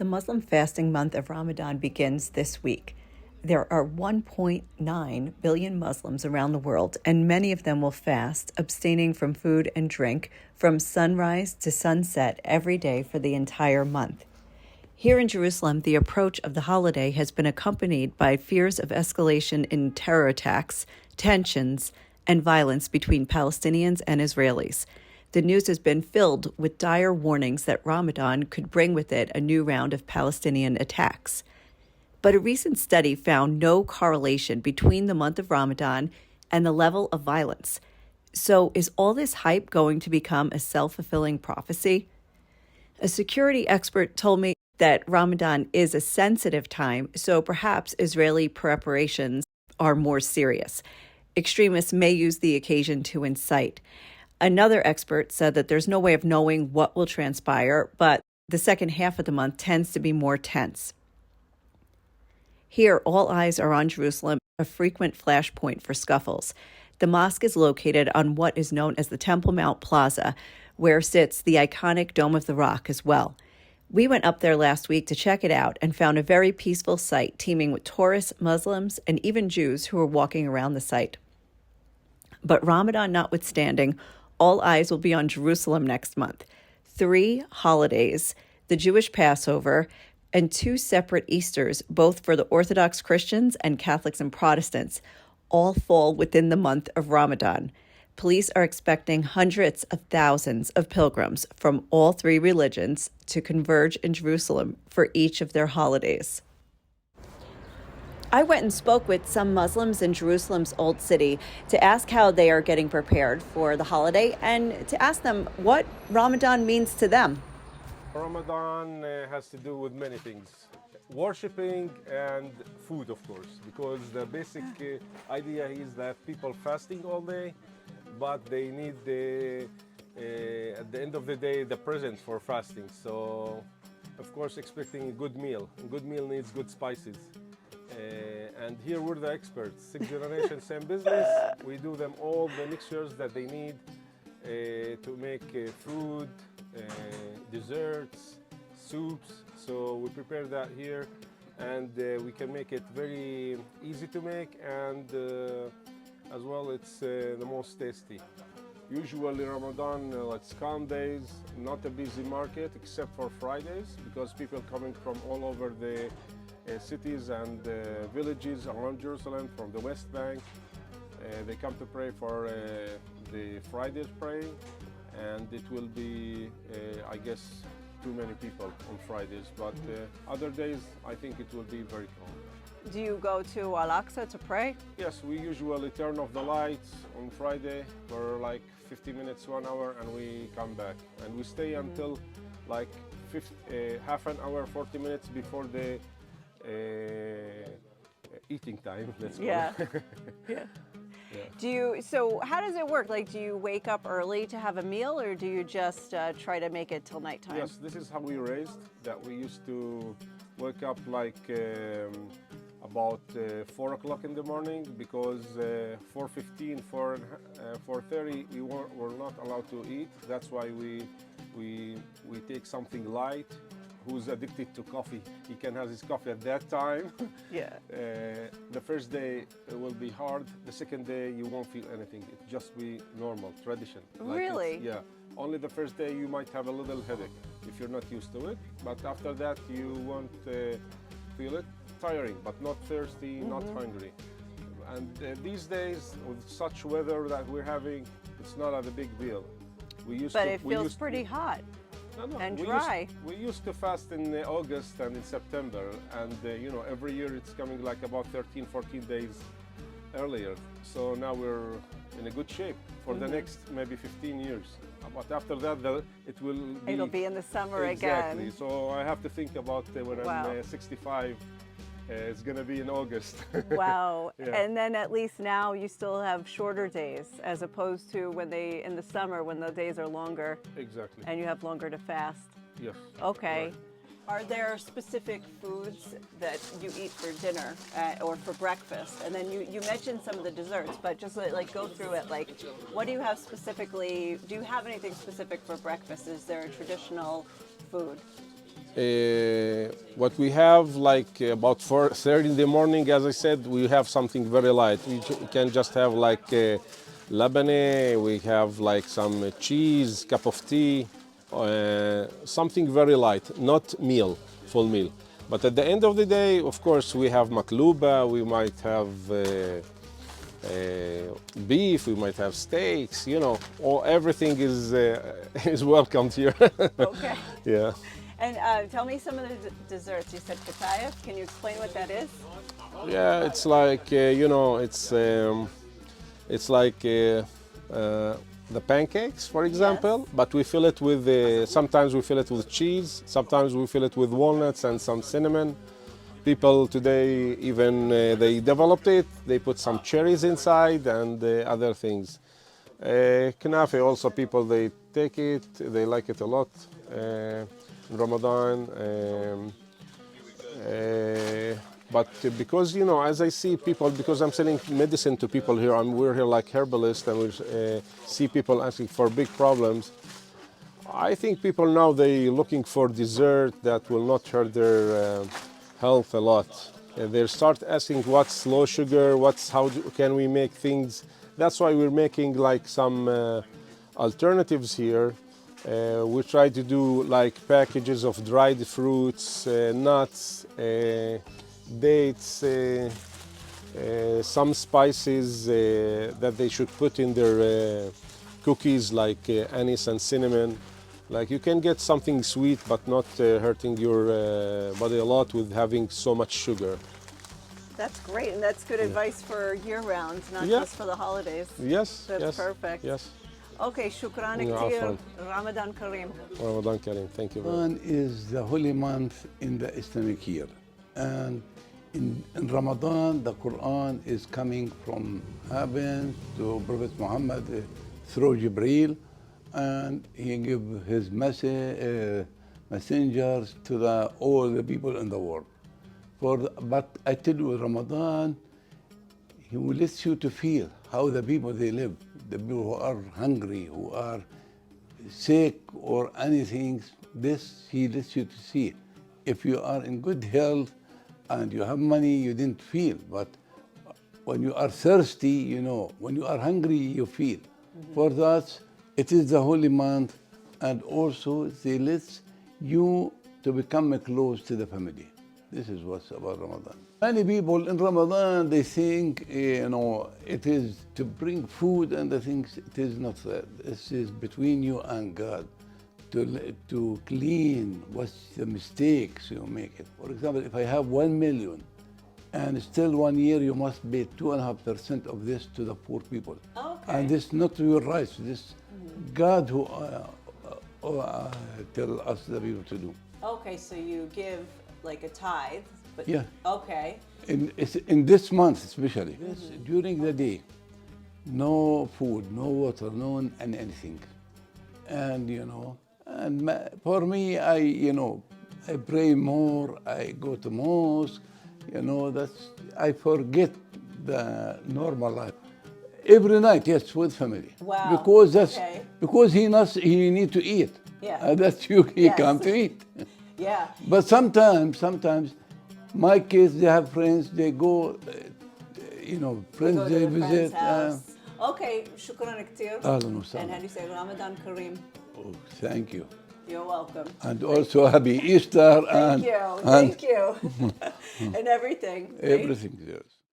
The Muslim fasting month of Ramadan begins this week. There are 1.9 billion Muslims around the world, and many of them will fast, abstaining from food and drink from sunrise to sunset every day for the entire month. Here in Jerusalem, the approach of the holiday has been accompanied by fears of escalation in terror attacks, tensions, and violence between Palestinians and Israelis. The news has been filled with dire warnings that Ramadan could bring with it a new round of Palestinian attacks. But a recent study found no correlation between the month of Ramadan and the level of violence. So is all this hype going to become a self-fulfilling prophecy? A security expert told me that Ramadan is a sensitive time, so perhaps Israeli preparations are more serious. Extremists may use the occasion to incite. Another expert said that there's no way of knowing what will transpire, but the second half of the month tends to be more tense. Here, all eyes are on Jerusalem, a frequent flashpoint for scuffles. The mosque is located on what is known as the Temple Mount Plaza, where sits the iconic Dome of the Rock as well. We went up there last week to check it out and found a very peaceful site teeming with tourists, Muslims, and even Jews who were walking around the site. But Ramadan notwithstanding, all eyes will be on Jerusalem next month. 3 holidays, the Jewish Passover, and 2 separate Easters, both for the Orthodox Christians and Catholics and Protestants, all fall within the month of Ramadan. Police are expecting hundreds of thousands of pilgrims from all 3 religions to converge in Jerusalem for each of their holidays. I went and spoke with some Muslims in Jerusalem's Old City to ask how they are getting prepared for the holiday and to ask them what Ramadan means to them. Ramadan has to do with many things. Worshipping and food, of course, because the basic idea is that people fasting all day, but they need at the end of the day the present for fasting. So, of course, expecting a good meal. A good meal needs good spices. And here we're the experts. 6 generations, same business. We do them all the mixtures that they need to make food, desserts, soups. So we prepare that here, and we can make it very easy to make, and as well it's the most tasty. Usually Ramadan, it's calm days, not a busy market except for Fridays, because people coming from all over the cities and villages around Jerusalem, from the West Bank. They come to pray for the Friday's praying, and it will be, I guess, too many people on Fridays, but other days I think it will be very calm. Do you go to Aqsa to pray? Yes, we usually turn off the lights on Friday for like 50 minutes, 1 hour, and we come back. And we stay until like half an hour, 40 minutes before the eating time, let's call Yeah. it. Yeah. Yeah. So how does it work? Like, do you wake up early to have a meal, or do you just try to make it till nighttime? Yes, this is how we raised, that we used to wake up like about 4 o'clock in the morning, because 4:15, 4:30 we were not allowed to eat. That's why we take something light. Who's addicted to coffee, he can have his coffee at that time. Yeah. The first day it will be hard. The second day you won't feel anything. It just be normal tradition. Really? Yeah. Only the first day you might have a little headache if you're not used to it. But after that you won't feel it. Tiring, but not thirsty, not hungry. And these days with such weather that we're having, it's not a big deal. But it feels pretty hot. No, and dry. We used to fast in August and in September, and every year it's coming like about 13, 14 days earlier. So now we're in a good shape for the next maybe 15 years. But after that, it'll be in the summer exactly. again. So I have to think about when I'm 65. It's going to be in August. Wow. Yeah. And then at least now you still have shorter days, as opposed to in the summer when the days are longer. Exactly. And you have longer to fast. Yes. Okay. Right. Are there specific foods that you eat for dinner or for breakfast? And then you mentioned some of the desserts, but just like go through it. Like, what do you have specifically? Do you have anything specific for breakfast? Is there a traditional food? what we have, like about 4:30 in the morning, as I said, we have something very light. We can just have like labane, we have like some cheese, cup of tea, something very light, not meal, full meal. But at the end of the day, of course, we have makluba, we might have beef, we might have steaks, you know, everything is, is welcomed here. Okay. Yeah. And tell me some of the desserts. You said fatayef. Can you explain what that is? Yeah, it's like, you know, it's like the pancakes, for example, Yes. but we fill it with, sometimes we fill it with cheese, sometimes we fill it with walnuts and some cinnamon. People today even, they developed it, they put some cherries inside and other things. Knafe also, people, they take it, they like it a lot in Ramadan. But because, you know, as I see people, because I'm selling medicine to people here, we're here like herbalists, and we see people asking for big problems. I think people now, they're looking for dessert that will not hurt their health a lot. They start asking what's low sugar, can we make things. That's why we're making like some alternatives here. We try to do like packages of dried fruits, nuts, dates, some spices that they should put in their cookies, like anise and cinnamon. Like you can get something sweet but not hurting your body a lot with having so much sugar. That's great, and that's good advice for year-round, not Yeah. just for the holidays. Yes, That's yes, perfect. yes. Okay, shukran Yeah, كتير. عفواً. Ramadan Kareem. Ramadan Kareem, thank you very much. Ramadan is the holy month in the Islamic year. And in Ramadan, the Quran is coming from heaven to Prophet Muhammad through Jibreel, and he give his messengers to all the people in the world. But I tell you, Ramadan, he will let you to feel how the people they live, the people who are hungry, who are sick or anything. This he lets you to see. If you are in good health and you have money, you didn't feel. But when you are thirsty, you know, when you are hungry, you feel. For that, it is the holy month, and also they let you to become close to the family. This is what's about Ramadan. Many people in Ramadan, they think, you know, it is to bring food and the things. It is not that. This is between you and God, to clean what's the mistakes you make it. For example, if I have 1 million, and still 1 year you must pay 2.5% of this to the poor people. Okay. And this not your rights. This God who tell us the people to do. Okay, so you give like a tithe, but Yeah. okay. In this month especially, during the day, no food, no water, no and anything. And you know, and for me, I pray more, I go to mosque, you know, I forget the normal life. Every night, yes, with family. Wow, Because okay. because he need to eat. Yeah. That's he Yes. come to eat. Yeah. But sometimes, my kids, they have friends, they go, friends Go to they the friend's visit. house. Okay, shukran كتير. أهلاً وسهلاً. And how do you say Ramadan Kareem? Oh, thank you. You're welcome. And also happy Easter Thank you. and Thank you. And everything. right? everything. Yes.